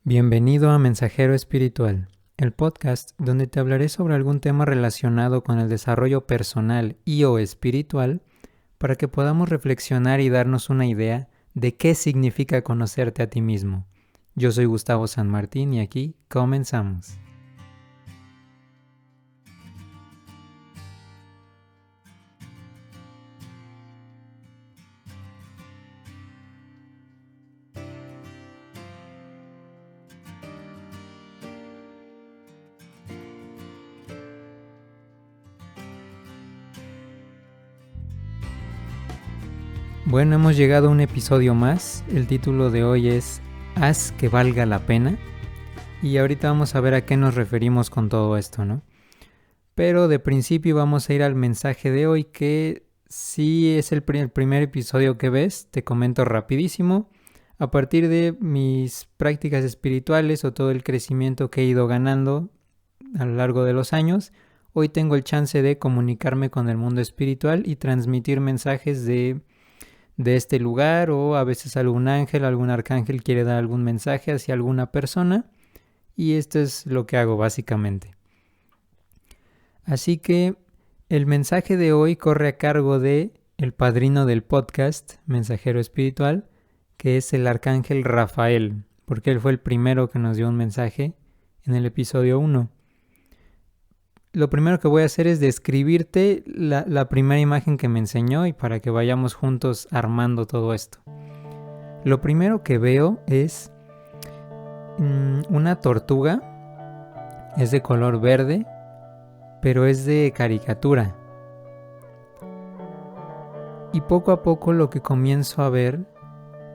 Bienvenido a Mensajero Espiritual, el podcast donde te hablaré sobre algún tema relacionado con el desarrollo personal y o espiritual para que podamos reflexionar y darnos una idea de qué significa conocerte a ti mismo. Yo soy Gustavo San Martín y aquí comenzamos. Bueno, hemos llegado a un episodio más. El título de hoy es Haz que valga la pena. Y ahorita vamos a ver a qué nos referimos con todo esto, ¿no? Pero de principio vamos a ir al mensaje de hoy, que si es el primer episodio que ves, te comento rapidísimo. A partir de mis prácticas espirituales o todo el crecimiento que he ido ganando a lo largo de los años, hoy tengo el chance de comunicarme con el mundo espiritual y transmitir mensajes de este lugar, o a veces algún ángel, algún arcángel quiere dar algún mensaje hacia alguna persona, y esto es lo que hago básicamente. Así que el mensaje de hoy corre a cargo de el padrino del podcast, Mensajero Espiritual, que es el arcángel Rafael, porque él fue el primero que nos dio un mensaje en el episodio 1. Lo primero que voy a hacer es describirte la primera imagen que me enseñó, y para que vayamos juntos armando todo esto. Lo primero que veo es una tortuga. Es de color verde, pero es de caricatura. Y poco a poco lo que comienzo a ver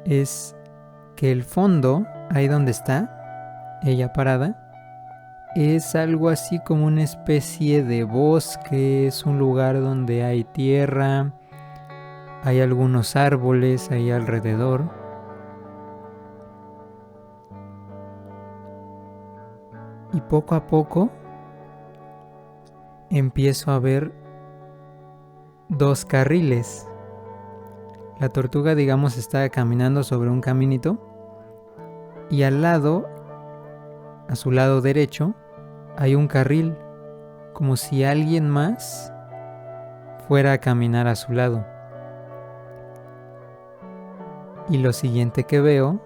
es que el fondo, ahí donde está ella parada, es algo así como una especie de bosque. Es un lugar donde hay tierra, hay algunos árboles ahí alrededor. Y poco a poco empiezo a ver dos carriles. La tortuga, digamos, está caminando sobre un caminito, y al lado, a su lado derecho, hay un carril, como si alguien más fuera a caminar a su lado. Y lo siguiente que veo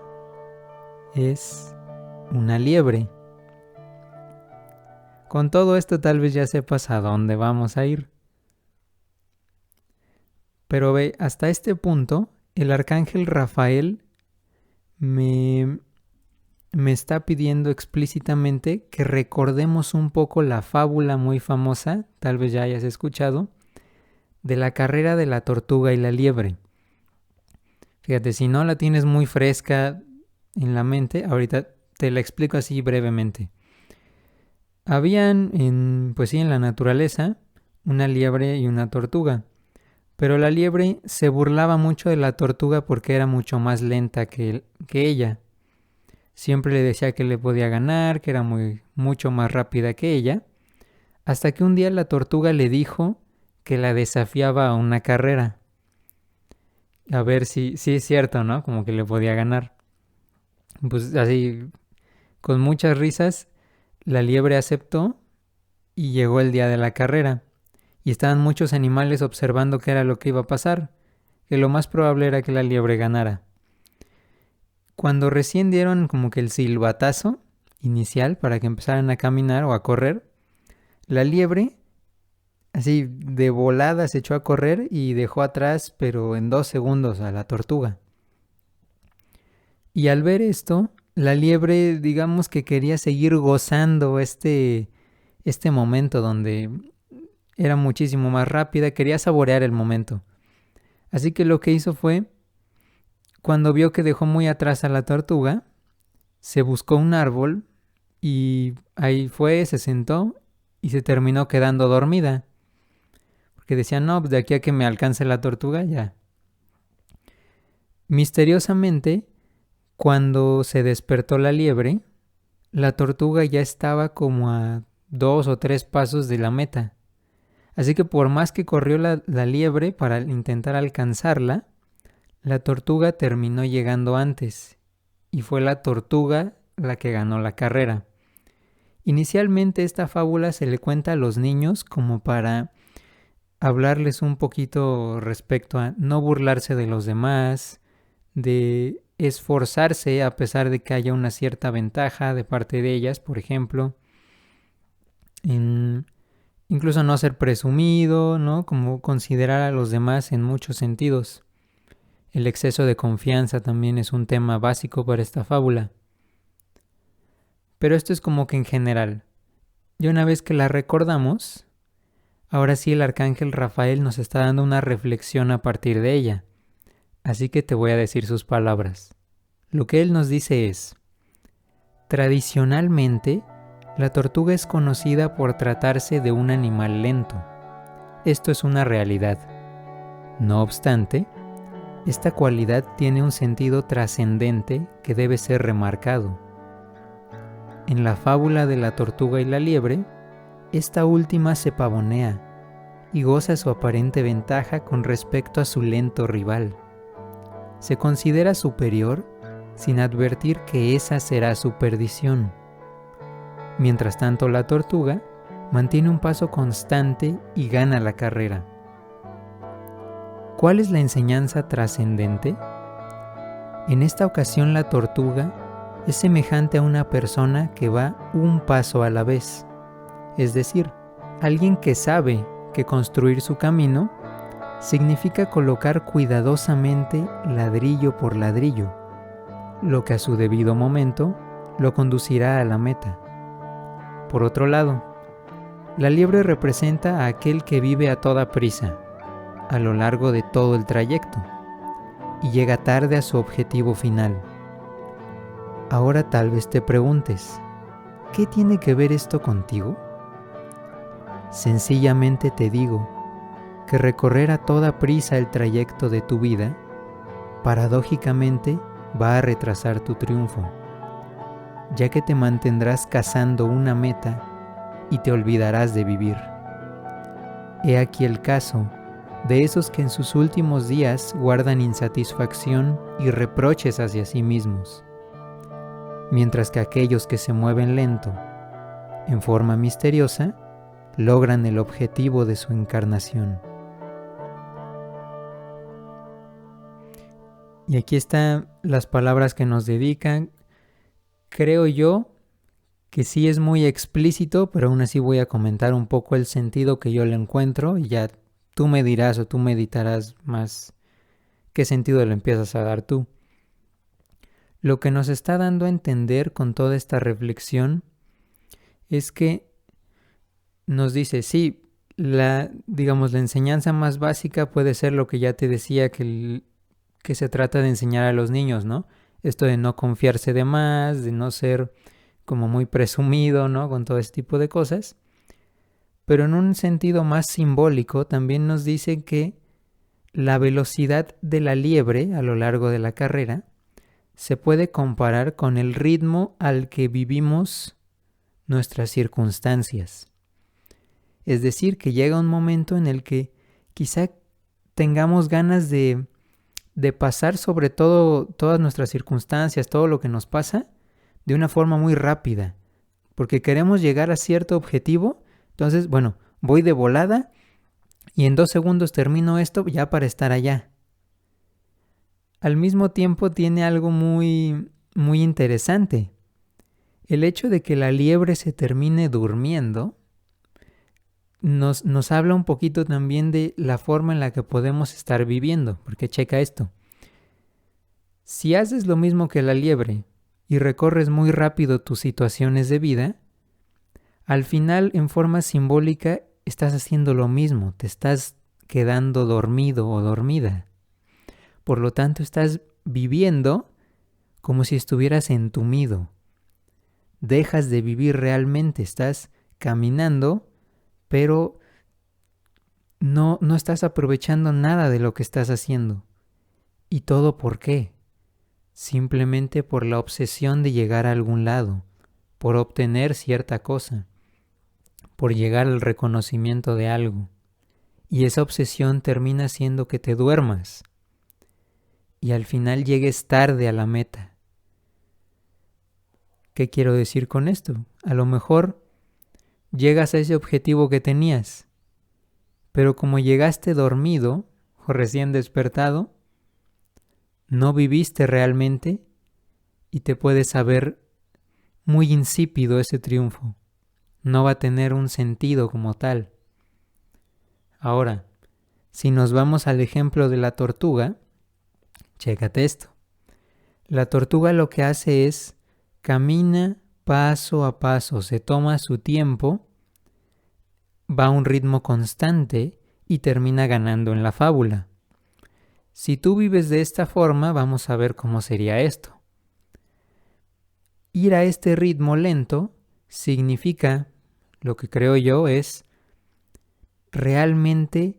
es una liebre. Con todo esto tal vez ya sepas a dónde vamos a ir. Pero ve, hasta este punto, el arcángel Rafael me está pidiendo explícitamente que recordemos un poco la fábula muy famosa, tal vez ya hayas escuchado, de la carrera de la tortuga y la liebre. Fíjate, si no la tienes muy fresca en la mente, ahorita te la explico así brevemente. Habían en la naturaleza una liebre y una tortuga, pero la liebre se burlaba mucho de la tortuga porque era mucho más lenta que ella. Siempre le decía que le podía ganar, que era mucho más rápida que ella, hasta que un día la tortuga le dijo que la desafiaba a una carrera. A ver si es cierto, ¿no? Como que le podía ganar. Pues así, con muchas risas, la liebre aceptó y llegó el día de la carrera. Y estaban muchos animales observando qué era lo que iba a pasar, que lo más probable era que la liebre ganara. Cuando recién dieron como que el silbatazo inicial para que empezaran a caminar o a correr, la liebre, así de volada, se echó a correr y dejó atrás, pero en 2 segundos, a la tortuga. Y al ver esto, la liebre, digamos que quería seguir gozando este momento donde era muchísimo más rápida, quería saborear el momento. Así que lo que hizo fue, cuando vio que dejó muy atrás a la tortuga, se buscó un árbol y ahí fue, se sentó y se terminó quedando dormida. Porque decía, no, pues de aquí a que me alcance la tortuga ya. Misteriosamente, cuando se despertó la liebre, la tortuga ya estaba como a 2 o 3 pasos de la meta. Así que por más que corrió la liebre para intentar alcanzarla, la tortuga terminó llegando antes. Y fue la tortuga la que ganó la carrera. Inicialmente esta fábula se le cuenta a los niños como para hablarles un poquito respecto a no burlarse de los demás, de esforzarse a pesar de que haya una cierta ventaja de parte de ellas, por ejemplo, incluso no ser presumido, ¿no? Como considerar a los demás en muchos sentidos. El exceso de confianza también es un tema básico para esta fábula. Pero esto es como que en general. Y una vez que la recordamos, ahora sí el arcángel Rafael nos está dando una reflexión a partir de ella. Así que te voy a decir sus palabras. Lo que él nos dice es: tradicionalmente, la tortuga es conocida por tratarse de un animal lento. Esto es una realidad. No obstante, esta cualidad tiene un sentido trascendente que debe ser remarcado. En la fábula de la tortuga y la liebre, esta última se pavonea y goza su aparente ventaja con respecto a su lento rival. Se considera superior sin advertir que esa será su perdición. Mientras tanto, la tortuga mantiene un paso constante y gana la carrera. ¿Cuál es la enseñanza trascendente? En esta ocasión la tortuga es semejante a una persona que va un paso a la vez, es decir, alguien que sabe que construir su camino significa colocar cuidadosamente ladrillo por ladrillo, lo que a su debido momento lo conducirá a la meta. Por otro lado, la liebre representa a aquel que vive a toda prisa, a lo largo de todo el trayecto, y llega tarde a su objetivo final. Ahora tal vez te preguntes, ¿qué tiene que ver esto contigo? Sencillamente te digo que recorrer a toda prisa el trayecto de tu vida, paradójicamente, va a retrasar tu triunfo, ya que te mantendrás cazando una meta y te olvidarás de vivir. He aquí el caso de esos que en sus últimos días guardan insatisfacción y reproches hacia sí mismos, mientras que aquellos que se mueven lento, en forma misteriosa, logran el objetivo de su encarnación. Y aquí están las palabras que nos dedican. Creo yo que sí es muy explícito, pero aún así voy a comentar un poco el sentido que yo le encuentro y ya tú me dirás o tú meditarás más qué sentido le empiezas a dar tú. Lo que nos está dando a entender con toda esta reflexión es que nos dice, sí, la enseñanza más básica puede ser lo que ya te decía que se trata de enseñar a los niños, ¿no? Esto de no confiarse de más, de no ser como muy presumido, ¿no? Con todo ese tipo de cosas. Pero en un sentido más simbólico también nos dice que la velocidad de la liebre a lo largo de la carrera se puede comparar con el ritmo al que vivimos nuestras circunstancias. Es decir, que llega un momento en el que quizá tengamos ganas de pasar sobre todas nuestras circunstancias, todo lo que nos pasa, de una forma muy rápida, porque queremos llegar a cierto objetivo. Entonces, voy de volada y en 2 segundos termino esto ya para estar allá. Al mismo tiempo tiene algo muy, muy interesante. El hecho de que la liebre se termine durmiendo nos habla un poquito también de la forma en la que podemos estar viviendo, porque checa esto. Si haces lo mismo que la liebre y recorres muy rápido tus situaciones de vida, al final, en forma simbólica, estás haciendo lo mismo, te estás quedando dormido o dormida. Por lo tanto, estás viviendo como si estuvieras entumido. Dejas de vivir realmente, estás caminando, pero no estás aprovechando nada de lo que estás haciendo. ¿Y todo por qué? Simplemente por la obsesión de llegar a algún lado, por obtener cierta cosa, por llegar al reconocimiento de algo. Y esa obsesión termina haciendo que te duermas y al final llegues tarde a la meta. ¿Qué quiero decir con esto? A lo mejor llegas a ese objetivo que tenías, pero como llegaste dormido o recién despertado, no viviste realmente y te puede saber muy insípido ese triunfo. No va a tener un sentido como tal. Ahora, si nos vamos al ejemplo de la tortuga, chécate esto. La tortuga lo que hace es camina paso a paso, se toma su tiempo, va a un ritmo constante y termina ganando en la fábula. Si tú vives de esta forma, vamos a ver cómo sería esto. Ir a este ritmo lento significa, lo que creo yo, es realmente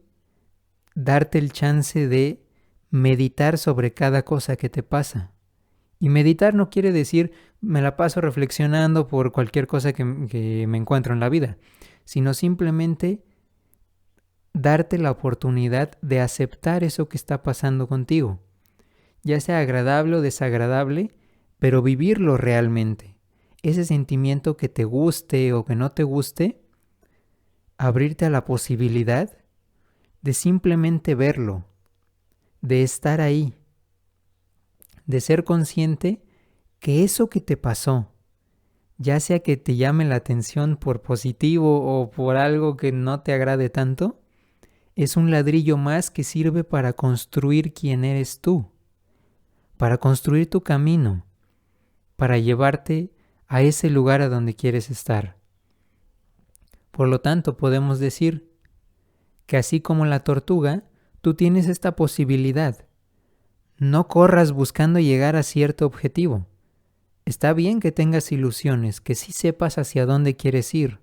darte el chance de meditar sobre cada cosa que te pasa. Y meditar no quiere decir me la paso reflexionando por cualquier cosa que me encuentro en la vida, sino simplemente darte la oportunidad de aceptar eso que está pasando contigo, ya sea agradable o desagradable, pero vivirlo realmente. Ese sentimiento que te guste o que no te guste, abrirte a la posibilidad de simplemente verlo, de estar ahí, de ser consciente que eso que te pasó, ya sea que te llame la atención por positivo o por algo que no te agrade tanto, es un ladrillo más que sirve para construir quién eres tú, para construir tu camino, para llevarte a ese lugar a donde quieres estar. Por lo tanto, podemos decir que así como la tortuga, tú tienes esta posibilidad. No corras buscando llegar a cierto objetivo. Está bien que tengas ilusiones, que sí sepas hacia dónde quieres ir,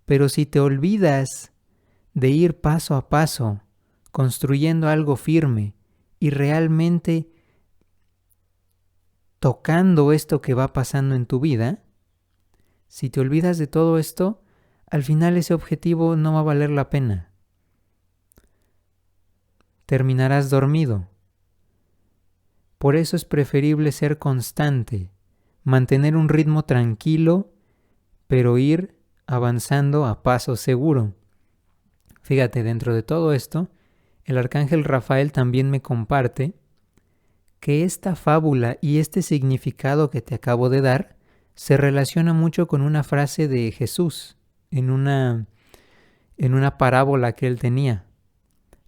pero si te olvidas de ir paso a paso, construyendo algo firme y realmente tocando esto que va pasando en tu vida, si te olvidas de todo esto, al final ese objetivo no va a valer la pena. Terminarás dormido. Por eso es preferible ser constante, mantener un ritmo tranquilo, pero ir avanzando a paso seguro. Fíjate, dentro de todo esto, el arcángel Rafael también me comparte que esta fábula y este significado que te acabo de dar se relaciona mucho con una frase de Jesús en una parábola que él tenía.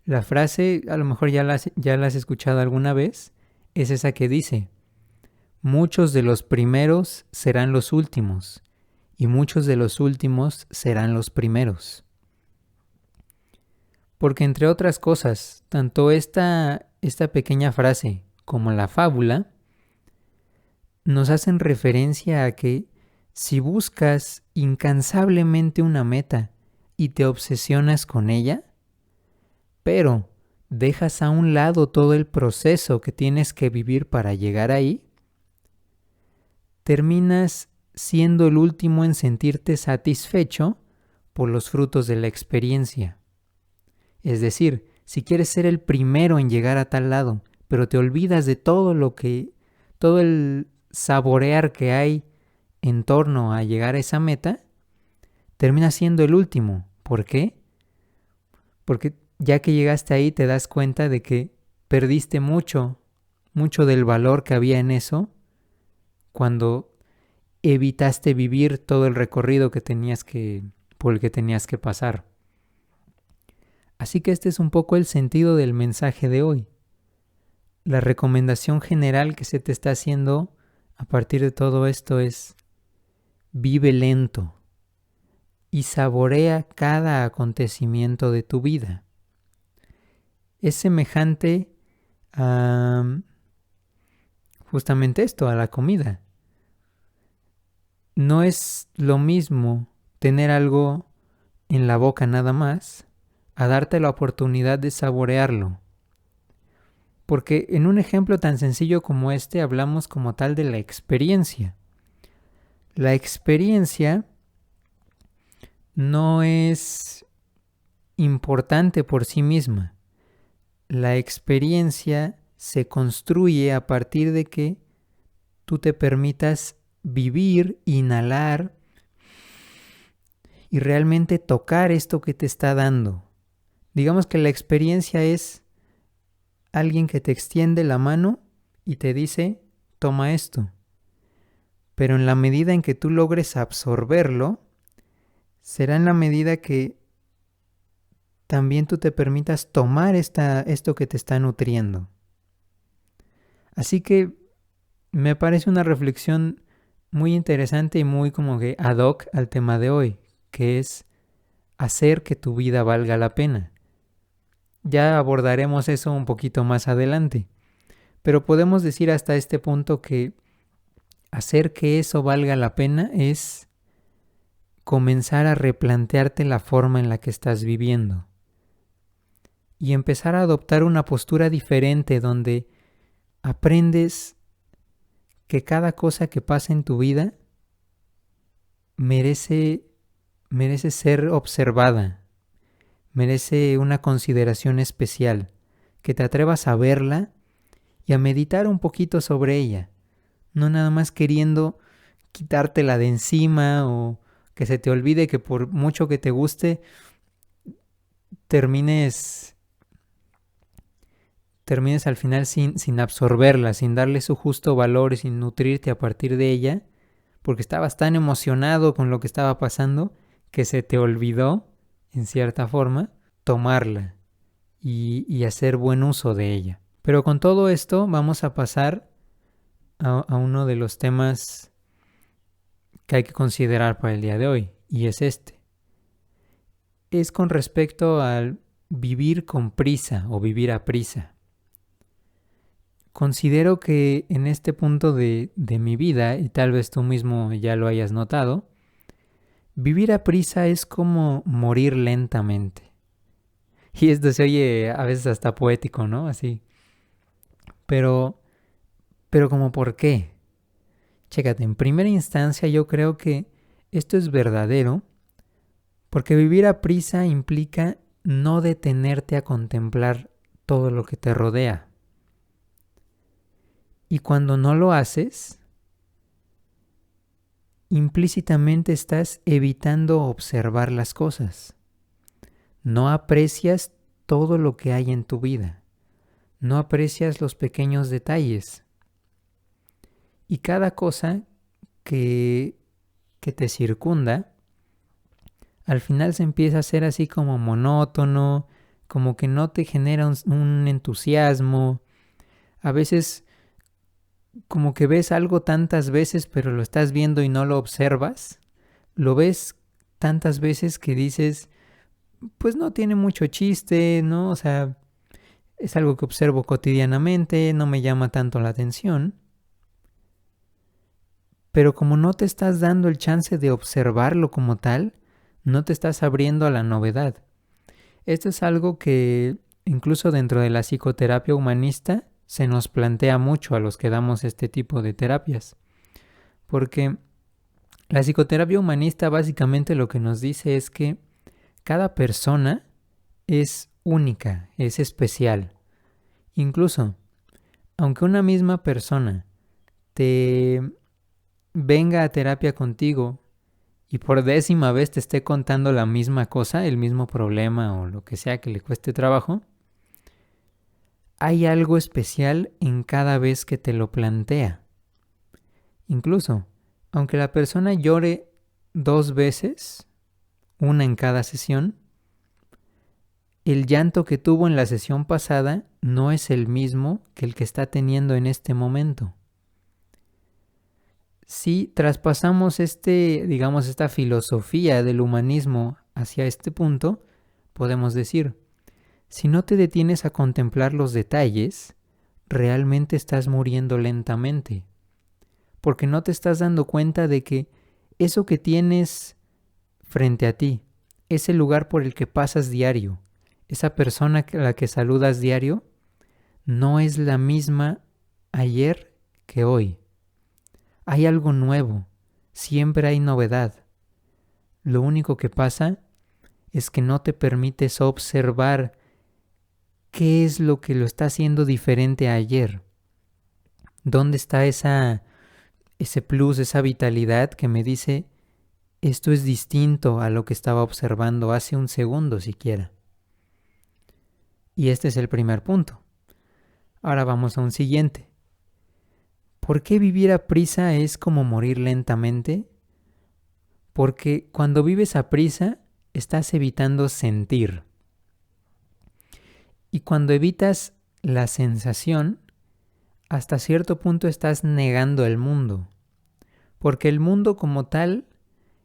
La frase, a lo mejor ya la has escuchado alguna vez, es esa que dice: muchos de los primeros serán los últimos, y muchos de los últimos serán los primeros. Porque entre otras cosas, tanto esta pequeña frase como la fábula nos hacen referencia a que si buscas incansablemente una meta y te obsesionas con ella, pero dejas a un lado todo el proceso que tienes que vivir para llegar ahí, terminas siendo el último en sentirte satisfecho por los frutos de la experiencia. Es decir, si quieres ser el primero en llegar a tal lado, pero te olvidas de todo el saborear que hay en torno a llegar a esa meta, terminas siendo el último. ¿Por qué? Porque ya que llegaste ahí te das cuenta de que perdiste mucho del valor que había en eso cuando evitaste vivir todo el recorrido por el que tenías que pasar. Así que este es un poco el sentido del mensaje de hoy. La recomendación general que se te está haciendo a partir de todo esto es: vive lento y saborea cada acontecimiento de tu vida. Es semejante a justamente esto, a la comida. No es lo mismo tener algo en la boca nada más a darte la oportunidad de saborearlo. Porque en un ejemplo tan sencillo como este hablamos como tal de la experiencia. La experiencia no es importante por sí misma. La experiencia se construye a partir de que tú te permitas vivir, inhalar y realmente tocar esto que te está dando. Digamos que la experiencia es alguien que te extiende la mano y te dice, toma esto. Pero en la medida en que tú logres absorberlo, será en la medida que también tú te permitas tomar esto que te está nutriendo. Así que me parece una reflexión muy interesante y muy como que ad hoc al tema de hoy, que es hacer que tu vida valga la pena. Ya abordaremos eso un poquito más adelante, pero podemos decir hasta este punto que hacer que eso valga la pena es comenzar a replantearte la forma en la que estás viviendo y empezar a adoptar una postura diferente donde aprendes que cada cosa que pasa en tu vida merece ser observada, merece una consideración especial, que te atrevas a verla y a meditar un poquito sobre ella, no nada más queriendo quitártela de encima o que se te olvide, que por mucho que te guste termines al final sin absorberla, sin darle su justo valor y sin nutrirte a partir de ella, porque estabas tan emocionado con lo que estaba pasando que se te olvidó, en cierta forma, tomarla y hacer buen uso de ella. Pero con todo esto vamos a pasar a uno de los temas que hay que considerar para el día de hoy, y es este. Es con respecto al vivir con prisa o vivir a prisa. Considero que en este punto de mi vida, y tal vez tú mismo ya lo hayas notado, vivir a prisa es como morir lentamente. Y esto se oye a veces hasta poético, ¿no? Así. Pero como ¿por qué? Chécate, en primera instancia yo creo que esto es verdadero porque vivir a prisa implica no detenerte a contemplar todo lo que te rodea. Y cuando no lo haces, implícitamente estás evitando observar las cosas. No aprecias todo lo que hay en tu vida. No aprecias los pequeños detalles. Y cada cosa que te circunda, al final se empieza a hacer así como monótono, como que no te genera un entusiasmo. A veces como que ves algo tantas veces, pero lo estás viendo y no lo observas. Lo ves tantas veces que dices, pues no tiene mucho chiste, ¿no? O sea, es algo que observo cotidianamente, no me llama tanto la atención. Pero como no te estás dando el chance de observarlo como tal, no te estás abriendo a la novedad. Esto es algo que incluso dentro de la psicoterapia humanista se nos plantea mucho a los que damos este tipo de terapias. Porque la psicoterapia humanista básicamente lo que nos dice es que cada persona es única, es especial. Incluso, aunque una misma persona te venga a terapia contigo y por 10ª vez te esté contando la misma cosa, el mismo problema o lo que sea que le cueste trabajo, hay algo especial en cada vez que te lo plantea. Incluso, aunque la persona llore 2 veces, una en cada sesión, el llanto que tuvo en la sesión pasada no es el mismo que el que está teniendo en este momento. Si traspasamos esta filosofía del humanismo hacia este punto, podemos decir, si no te detienes a contemplar los detalles, realmente estás muriendo lentamente, porque no te estás dando cuenta de que eso que tienes frente a ti, ese lugar por el que pasas diario, esa persona a la que saludas diario, no es la misma ayer que hoy. Hay algo nuevo, siempre hay novedad. Lo único que pasa es que no te permites observar qué es lo que lo está haciendo diferente a ayer. ¿Dónde está esa ese plus, esa vitalidad que me dice, esto es distinto a lo que estaba observando hace un segundo siquiera. Y este es el primer punto. Ahora vamos a un siguiente. ¿Por qué vivir a prisa es como morir lentamente? Porque cuando vives a prisa, estás evitando sentir. Y cuando evitas la sensación, hasta cierto punto estás negando el mundo. Porque el mundo como tal,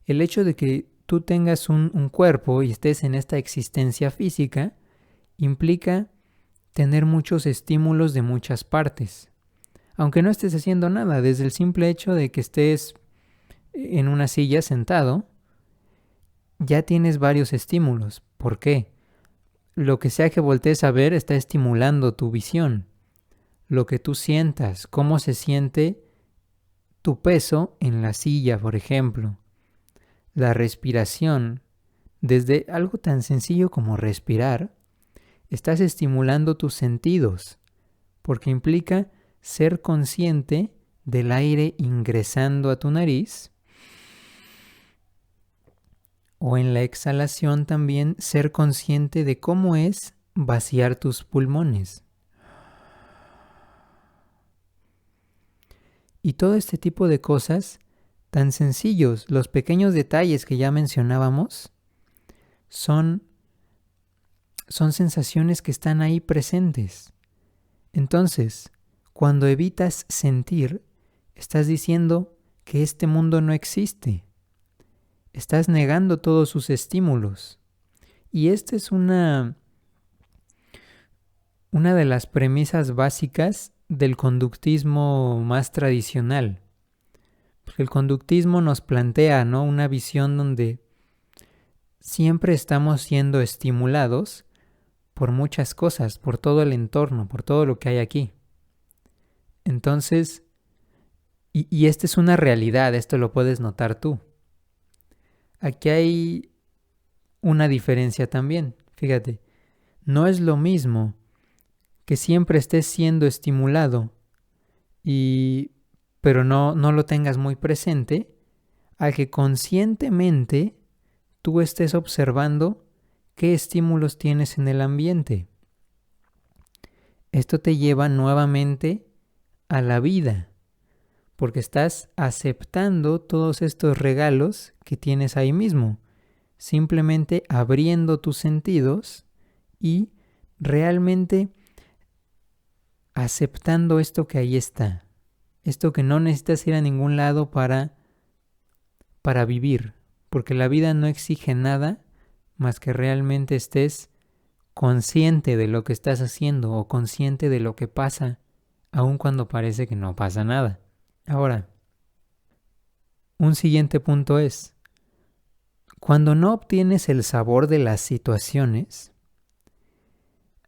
el hecho de que tú tengas un cuerpo y estés en esta existencia física, implica tener muchos estímulos de muchas partes. Aunque no estés haciendo nada, desde el simple hecho de que estés en una silla sentado, ya tienes varios estímulos. ¿Por qué? Lo que sea que voltees a ver está estimulando tu visión. Lo que tú sientas, cómo se siente tu peso en la silla, por ejemplo. La respiración, desde algo tan sencillo como respirar, estás estimulando tus sentidos, porque implica ser consciente del aire ingresando a tu nariz, o en la exhalación también ser consciente de cómo es vaciar tus pulmones. Y todo este tipo de cosas, tan sencillos, los pequeños detalles que ya mencionábamos, son sensaciones que están ahí presentes. Entonces, cuando evitas sentir, estás diciendo que este mundo no existe. Estás negando todos sus estímulos. Y esta es una de las premisas básicas del conductismo más tradicional. Porque el conductismo nos plantea, ¿no?, una visión donde siempre estamos siendo estimulados por muchas cosas, por todo el entorno, por todo lo que hay aquí. Entonces, y esta es una realidad, esto lo puedes notar tú. Aquí hay una diferencia también, fíjate, no es lo mismo que siempre estés siendo estimulado pero no lo tengas muy presente, a que conscientemente tú estés observando qué estímulos tienes en el ambiente. Esto te lleva nuevamente a la vida, porque estás aceptando todos estos regalos que tienes ahí mismo, simplemente abriendo tus sentidos y realmente aceptando esto que ahí está, esto que no necesitas ir a ningún lado para vivir, porque la vida no exige nada más que realmente estés consciente de lo que estás haciendo o consciente de lo que pasa, aun cuando parece que no pasa nada. Ahora, un siguiente punto es, cuando no obtienes el sabor de las situaciones,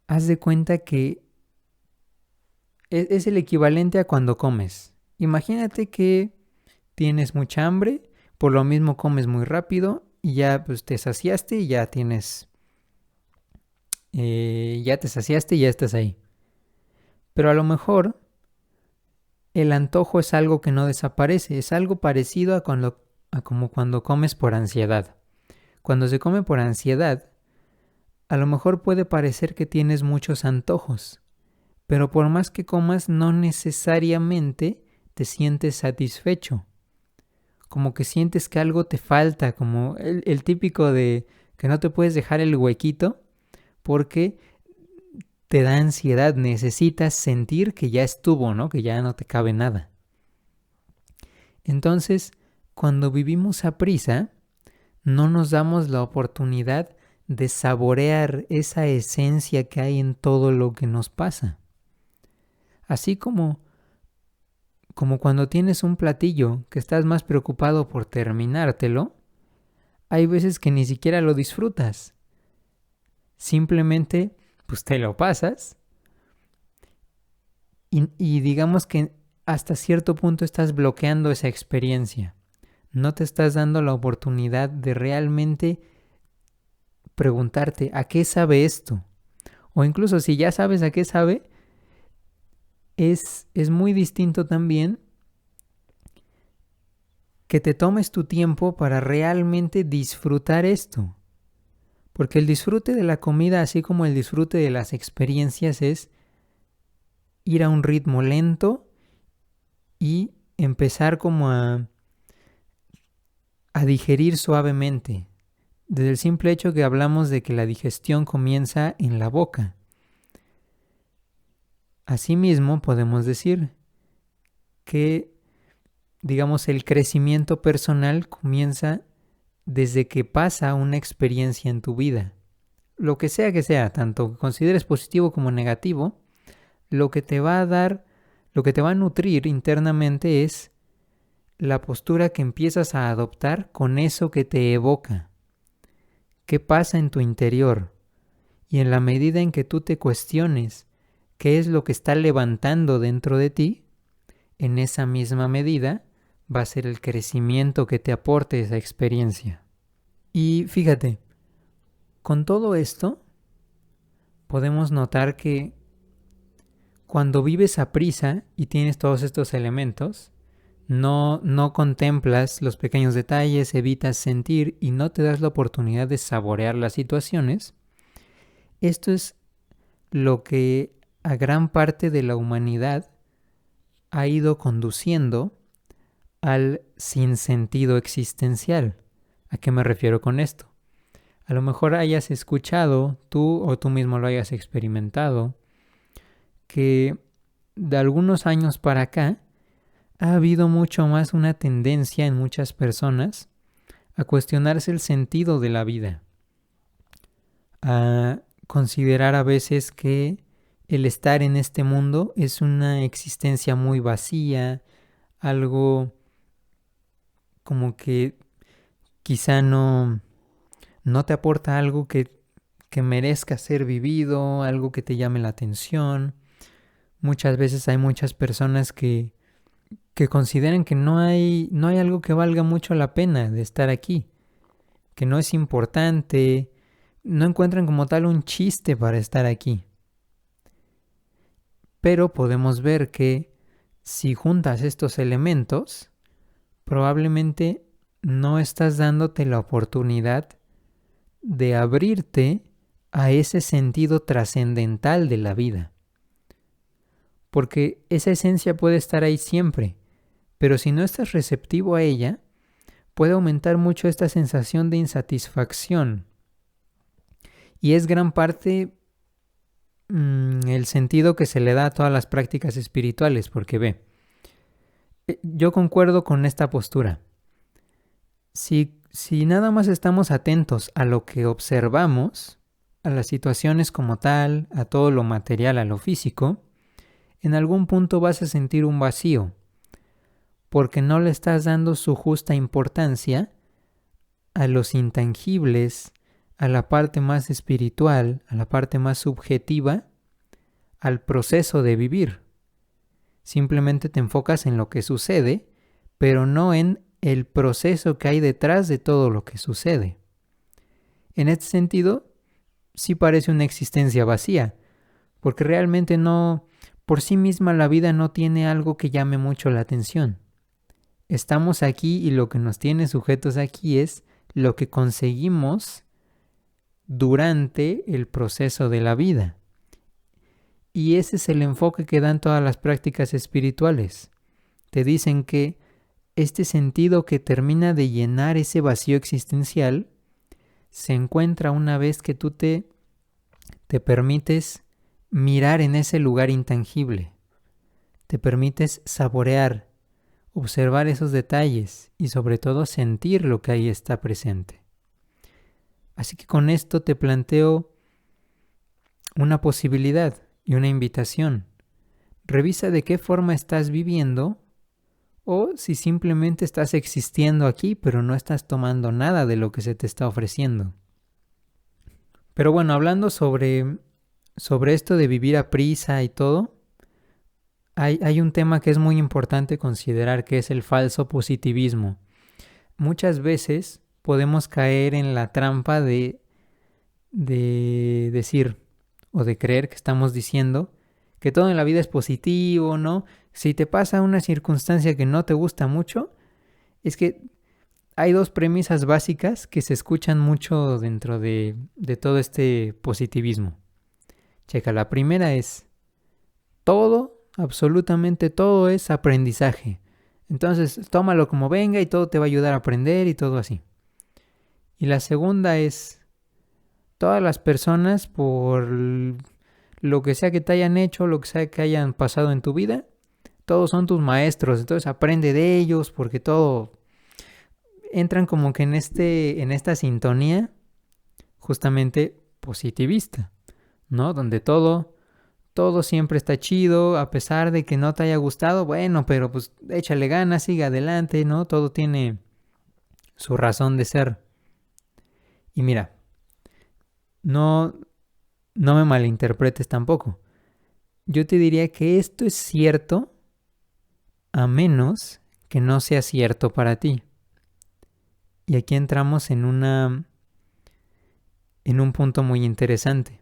haz de cuenta que es el equivalente a cuando comes. Imagínate que tienes mucha hambre, por lo mismo comes muy rápido y ya pues, te saciaste y ya tienes... ya te saciaste y ya estás ahí. Pero a lo mejor el antojo es algo que no desaparece, es algo parecido a como cuando comes por ansiedad. Cuando se come por ansiedad, a lo mejor puede parecer que tienes muchos antojos, pero por más que comas no necesariamente te sientes satisfecho. Como que sientes que algo te falta, como el típico de que no te puedes dejar el huequito porque te da ansiedad, necesitas sentir que ya estuvo, ¿no?, que ya no te cabe nada. Entonces, cuando vivimos a prisa, no nos damos la oportunidad de saborear esa esencia que hay en todo lo que nos pasa. Así como cuando tienes un platillo que estás más preocupado por terminártelo, hay veces que ni siquiera lo disfrutas. Simplemente, pues te lo pasas y digamos que hasta cierto punto estás bloqueando esa experiencia. No te estás dando la oportunidad de realmente preguntarte ¿a qué sabe esto? O incluso si ya sabes a qué sabe, es muy distinto también que te tomes tu tiempo para realmente disfrutar esto. Porque el disfrute de la comida, así como el disfrute de las experiencias, es ir a un ritmo lento y empezar como a digerir suavemente. Desde el simple hecho que hablamos de que la digestión comienza en la boca. Asimismo, podemos decir que, digamos, el crecimiento personal comienza desde que pasa una experiencia en tu vida. Lo que sea, tanto que consideres positivo como negativo, lo que te va a dar, lo que te va a nutrir internamente es la postura que empiezas a adoptar con eso que te evoca. ¿Qué pasa en tu interior? Y en la medida en que tú te cuestiones qué es lo que está levantando dentro de ti, en esa misma medida va a ser el crecimiento que te aporte esa experiencia. Y fíjate, con todo esto podemos notar que cuando vives a prisa y tienes todos estos elementos, no contemplas los pequeños detalles, evitas sentir y no te das la oportunidad de saborear las situaciones. Esto es lo que a gran parte de la humanidad ha ido conduciendo al sinsentido existencial. ¿A qué me refiero con esto? A lo mejor hayas escuchado, tú o tú mismo lo hayas experimentado, que de algunos años para acá ha habido mucho más una tendencia en muchas personas a cuestionarse el sentido de la vida, a considerar a veces que el estar en este mundo es una existencia muy vacía, algo como que quizá no te aporta algo que merezca ser vivido, algo que te llame la atención. Muchas veces hay muchas personas que consideran que no hay algo que valga mucho la pena de estar aquí, que no es importante, no encuentran como tal un chiste para estar aquí. Pero podemos ver que si juntas estos elementos, probablemente no estás dándote la oportunidad de abrirte a ese sentido trascendental de la vida. Porque esa esencia puede estar ahí siempre, pero si no estás receptivo a ella, puede aumentar mucho esta sensación de insatisfacción. Y es gran parte el sentido que se le da a todas las prácticas espirituales, porque ve, yo concuerdo con esta postura. Si nada más estamos atentos a lo que observamos, a las situaciones como tal, a todo lo material, a lo físico, en algún punto vas a sentir un vacío, porque no le estás dando su justa importancia a los intangibles, a la parte más espiritual, a la parte más subjetiva, al proceso de vivir. Simplemente te enfocas en lo que sucede, pero no en el proceso que hay detrás de todo lo que sucede. En este sentido, sí parece una existencia vacía, porque realmente no, por sí misma la vida no tiene algo que llame mucho la atención. Estamos aquí y lo que nos tiene sujetos aquí es lo que conseguimos durante el proceso de la vida. Y ese es el enfoque que dan todas las prácticas espirituales. Te dicen que este sentido que termina de llenar ese vacío existencial se encuentra una vez que tú te permites mirar en ese lugar intangible. Te permites saborear, observar esos detalles y sobre todo sentir lo que ahí está presente. Así que con esto te planteo una posibilidad y una invitación. Revisa de qué forma estás viviendo o si simplemente estás existiendo aquí pero no estás tomando nada de lo que se te está ofreciendo. Pero bueno, hablando sobre esto de vivir a prisa y todo, hay un tema que es muy importante considerar, que es el falso positivismo. Muchas veces podemos caer en la trampa de decir o de creer que estamos diciendo que todo en la vida es positivo, ¿no? Si te pasa una circunstancia que no te gusta mucho, Es que hay dos premisas básicas que se escuchan mucho dentro de todo este positivismo. Checa, la primera es, todo, absolutamente todo es aprendizaje. Entonces, tómalo como venga y todo te va a ayudar a aprender y todo así. Y la segunda es, todas las personas, por lo que sea que te hayan hecho, lo que sea que hayan pasado en tu vida, todos son tus maestros, entonces aprende de ellos porque todo entran como que en esta sintonía justamente positivista, ¿no? Donde todo siempre está chido, a pesar de que no te haya gustado, bueno, pero pues échale ganas, sigue adelante, ¿no? Todo tiene su razón de ser. Y mira, no, no me malinterpretes tampoco. Yo te diría que esto es cierto a menos que no sea cierto para ti. Y aquí entramos en un punto muy interesante.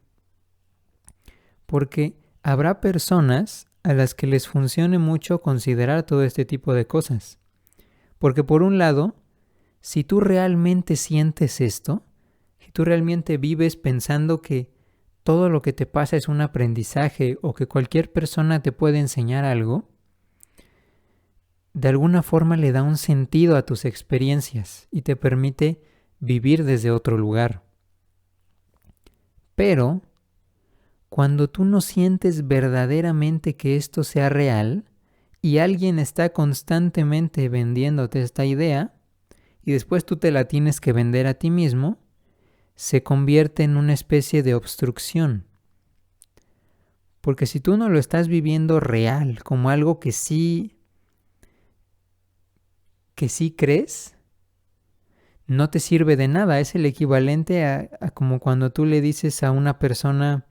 Porque habrá personas a las que les funcione mucho considerar todo este tipo de cosas. Porque por un lado, si tú realmente sientes esto, si tú realmente vives pensando que todo lo que te pasa es un aprendizaje o que cualquier persona te puede enseñar algo, de alguna forma le da un sentido a tus experiencias y te permite vivir desde otro lugar. Pero cuando tú no sientes verdaderamente que esto sea real y alguien está constantemente vendiéndote esta idea y después tú te la tienes que vender a ti mismo, se convierte en una especie de obstrucción. Porque si tú no lo estás viviendo real, como algo que sí crees, no te sirve de nada. Es el equivalente a como cuando tú le dices a una persona,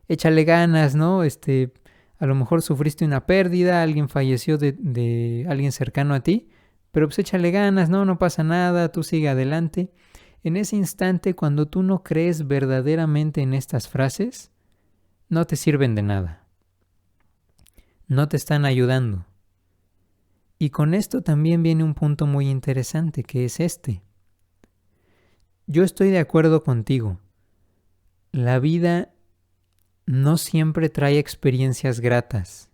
échale ganas, ¿no? A lo mejor sufriste una pérdida, alguien falleció de alguien cercano a ti, pero pues échale ganas, ¿no? No pasa nada, tú sigue adelante. En ese instante, cuando tú no crees verdaderamente en estas frases, no te sirven de nada. No te están ayudando. Y con esto también viene un punto muy interesante, que es este. Yo estoy de acuerdo contigo. La vida no siempre trae experiencias gratas.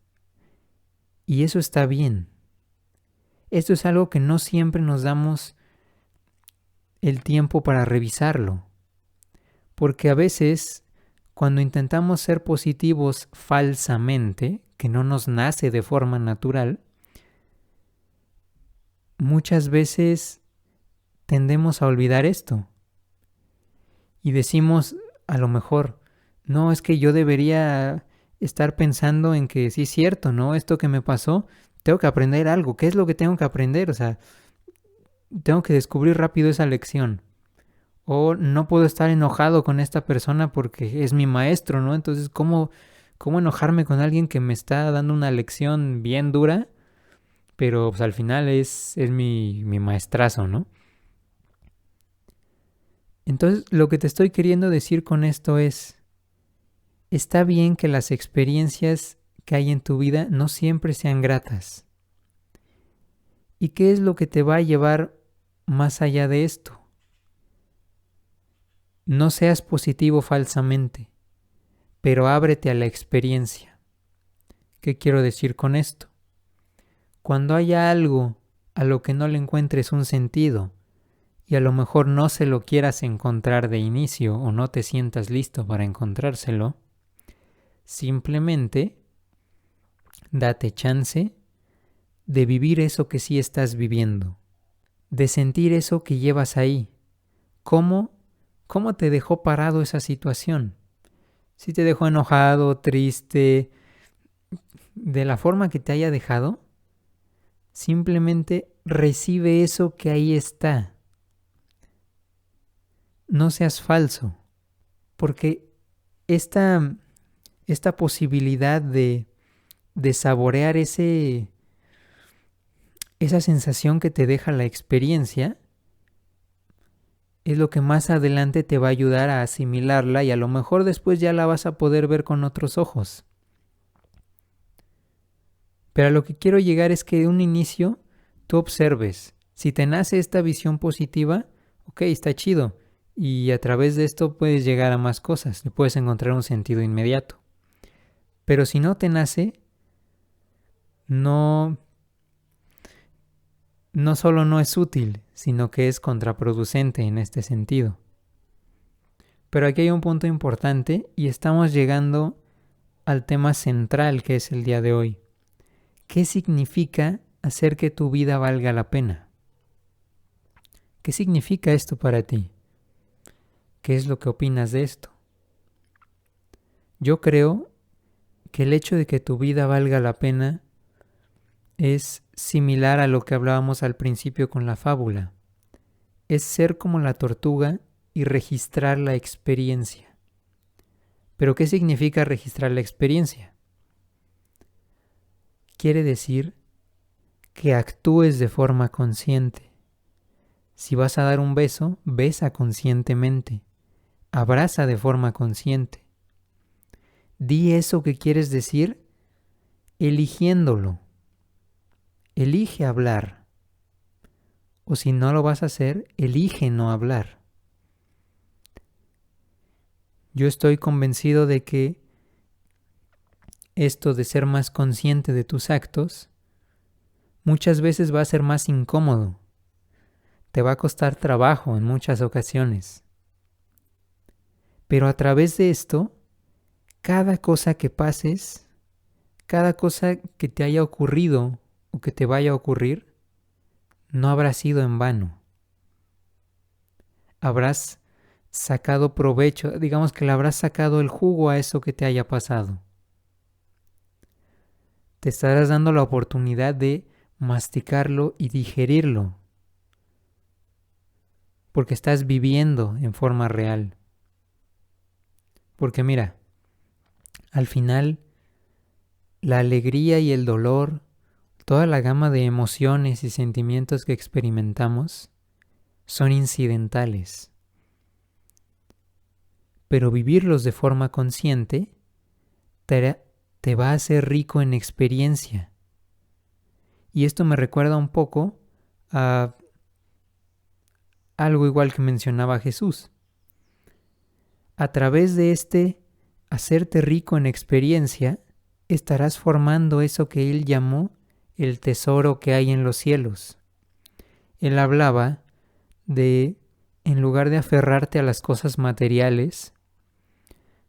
Y eso está bien. Esto es algo que no siempre nos damos el tiempo para revisarlo. Porque a veces, cuando intentamos ser positivos falsamente, que no nos nace de forma natural, muchas veces tendemos a olvidar esto. Y decimos, a lo mejor, no, es que yo debería estar pensando en que sí es cierto, ¿no? Esto que me pasó, tengo que aprender algo. ¿Qué es lo que tengo que aprender? O sea, tengo que descubrir rápido esa lección. O no puedo estar enojado con esta persona porque es mi maestro, ¿no? Entonces, ¿cómo enojarme con alguien que me está dando una lección bien dura? Pero pues al final es mi maestrazo, ¿no? Entonces, lo que te estoy queriendo decir con esto es, está bien que las experiencias que hay en tu vida no siempre sean gratas. ¿Y qué es lo que te va a llevar más allá de esto? No seas positivo falsamente, pero ábrete a la experiencia. ¿Qué quiero decir con esto? Cuando haya algo a lo que no le encuentres un sentido y a lo mejor no se lo quieras encontrar de inicio o no te sientas listo para encontrárselo, simplemente date chance de vivir eso que sí estás viviendo, de sentir eso que llevas ahí. ¿Cómo te dejó parado esa situación? Si te dejó enojado, triste, de la forma que te haya dejado, simplemente recibe eso que ahí está. No seas falso, porque esta posibilidad de saborear esa sensación que te deja la experiencia es lo que más adelante te va a ayudar a asimilarla y a lo mejor después ya la vas a poder ver con otros ojos. Pero a lo que quiero llegar es que de un inicio tú observes. Si te nace esta visión positiva, ok, está chido. Y a través de esto puedes llegar a más cosas. Le puedes encontrar un sentido inmediato. Pero si no te nace, no solo no es útil, sino que es contraproducente en este sentido. Pero aquí hay un punto importante y estamos llegando al tema central que es el día de hoy. ¿Qué significa hacer que tu vida valga la pena? ¿Qué significa esto para ti? ¿Qué es lo que opinas de esto? Yo creo que el hecho de que tu vida valga la pena es similar a lo que hablábamos al principio con la fábula. Es ser como la tortuga y registrar la experiencia. ¿Pero qué significa registrar la experiencia? Quiere decir que actúes de forma consciente. Si vas a dar un beso, besa conscientemente. Abraza de forma consciente. Di eso que quieres decir eligiéndolo. Elige hablar. O si no lo vas a hacer, elige no hablar. Yo estoy convencido de que esto de ser más consciente de tus actos muchas veces va a ser más incómodo. Te va a costar trabajo en muchas ocasiones. Pero a través de esto, cada cosa que pases, cada cosa que te haya ocurrido o que te vaya a ocurrir, no habrá sido en vano. Habrás sacado provecho, digamos que le habrás sacado el jugo a eso que te haya pasado. Te estarás dando la oportunidad de masticarlo y digerirlo, porque estás viviendo en forma real. Porque mira, al final, la alegría y el dolor, toda la gama de emociones y sentimientos que experimentamos, son incidentales. Pero vivirlos de forma consciente te va a hacer rico en experiencia. Y esto me recuerda un poco a algo igual que mencionaba Jesús. A través de hacerte rico en experiencia, estarás formando eso que él llamó el tesoro que hay en los cielos. Él hablaba de, en lugar de aferrarte a las cosas materiales,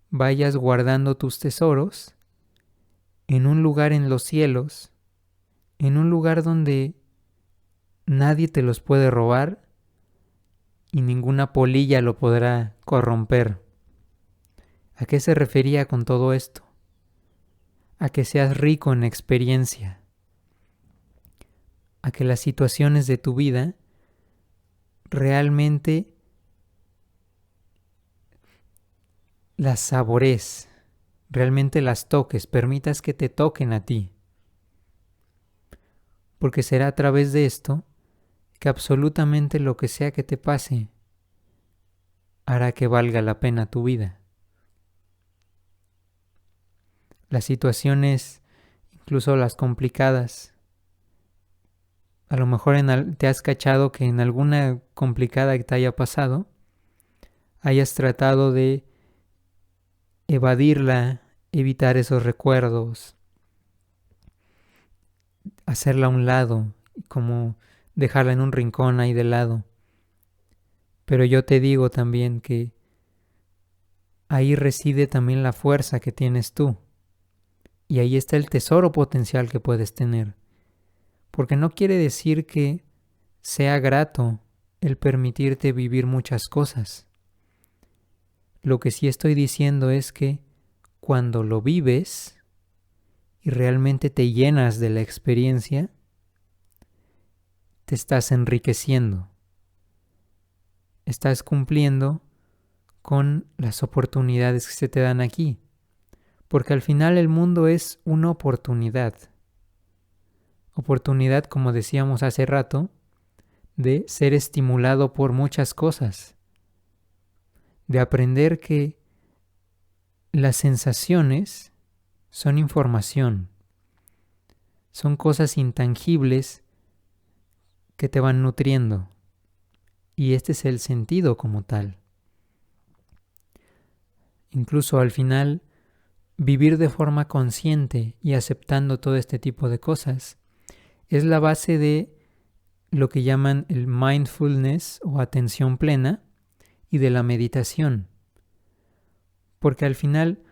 vayas guardando tus tesoros en un lugar en los cielos, en un lugar donde nadie te los puede robar y ninguna polilla lo podrá corromper. ¿A qué se refería con todo esto? A que seas rico en experiencia, a que las situaciones de tu vida realmente las sabores, realmente las toques, permitas que te toquen a ti. Porque será a través de esto que absolutamente lo que sea que te pase hará que valga la pena tu vida. Las situaciones, incluso las complicadas, a lo mejor te has cachado que en alguna complicada que te haya pasado, hayas tratado de evadirla, evitar esos recuerdos, hacerla a un lado, como dejarla en un rincón ahí de lado. Pero yo te digo también que ahí reside también la fuerza que tienes tú. Y ahí está el tesoro potencial que puedes tener. Porque no quiere decir que sea grato el permitirte vivir muchas cosas. Lo que sí estoy diciendo es que cuando lo vives y realmente te llenas de la experiencia, te estás enriqueciendo. Estás cumpliendo con las oportunidades que se te dan aquí. Porque al final el mundo es una oportunidad. Oportunidad, como decíamos hace rato, de ser estimulado por muchas cosas. De aprender que las sensaciones son información. Son cosas intangibles que te van nutriendo. Y este es el sentido como tal. Incluso al final, vivir de forma consciente y aceptando todo este tipo de cosas es la base de lo que llaman el mindfulness o atención plena y de la meditación. Porque al final,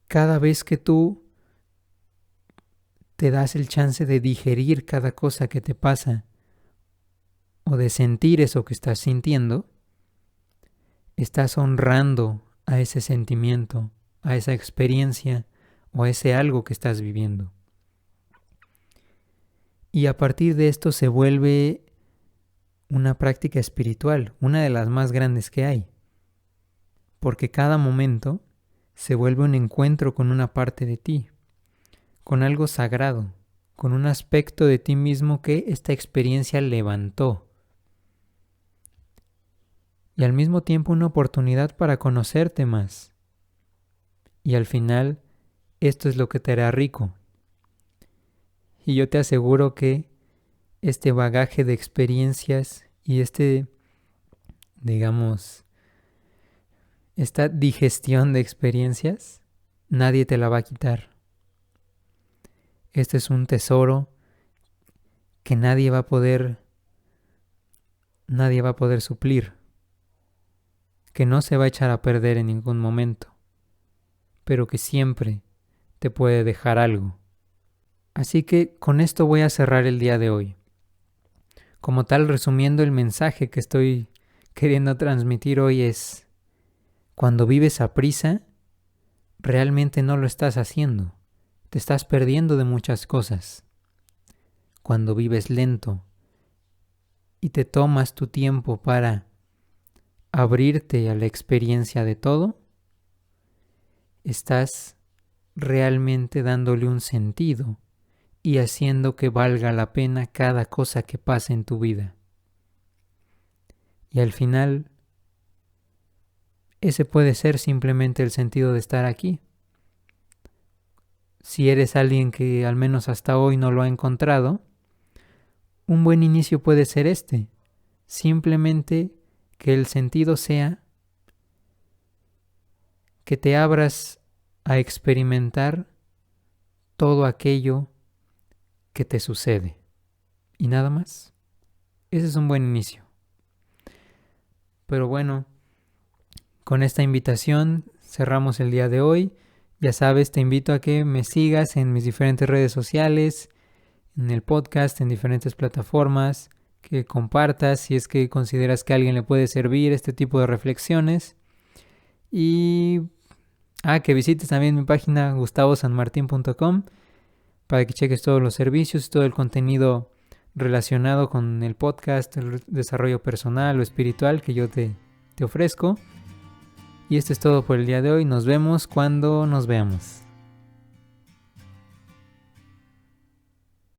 cada vez que tú te das el chance de digerir cada cosa que te pasa o de sentir eso que estás sintiendo, estás honrando a ese sentimiento, a esa experiencia o a ese algo que estás viviendo. Y a partir de esto se vuelve una práctica espiritual, una de las más grandes que hay. Porque cada momento se vuelve un encuentro con una parte de ti, con algo sagrado, con un aspecto de ti mismo que esta experiencia levantó. Y al mismo tiempo una oportunidad para conocerte más. Y al final, esto es lo que te hará rico. Y yo te aseguro que este bagaje de experiencias y esta digestión de experiencias, nadie te la va a quitar. Este es un tesoro que nadie va a poder suplir, que no se va a echar a perder en ningún momento, pero que siempre te puede dejar algo. Así que con esto voy a cerrar el día de hoy. Como tal, resumiendo el mensaje que estoy queriendo transmitir hoy es: cuando vives a prisa, realmente no lo estás haciendo. Te estás perdiendo de muchas cosas. Cuando vives lento y te tomas tu tiempo para abrirte a la experiencia de todo, estás realmente dándole un sentido y haciendo que valga la pena cada cosa que pasa en tu vida. Y al final, ese puede ser simplemente el sentido de estar aquí. Si eres alguien que al menos hasta hoy no lo ha encontrado, un buen inicio puede ser este. Simplemente que el sentido sea que te abras a experimentar todo aquello que te sucede. Y nada más. Ese es un buen inicio. Pero bueno, con esta invitación cerramos el día de hoy. Ya sabes, te invito a que me sigas en mis diferentes redes sociales, en el podcast, en diferentes plataformas, que compartas si es que consideras que a alguien le puede servir este tipo de reflexiones. Y que visites también mi página gustavosanmartin.com para que cheques todos los servicios, todo el contenido relacionado con el podcast, el desarrollo personal o espiritual que yo te ofrezco. Y esto es todo por el día de hoy. Nos vemos cuando nos veamos.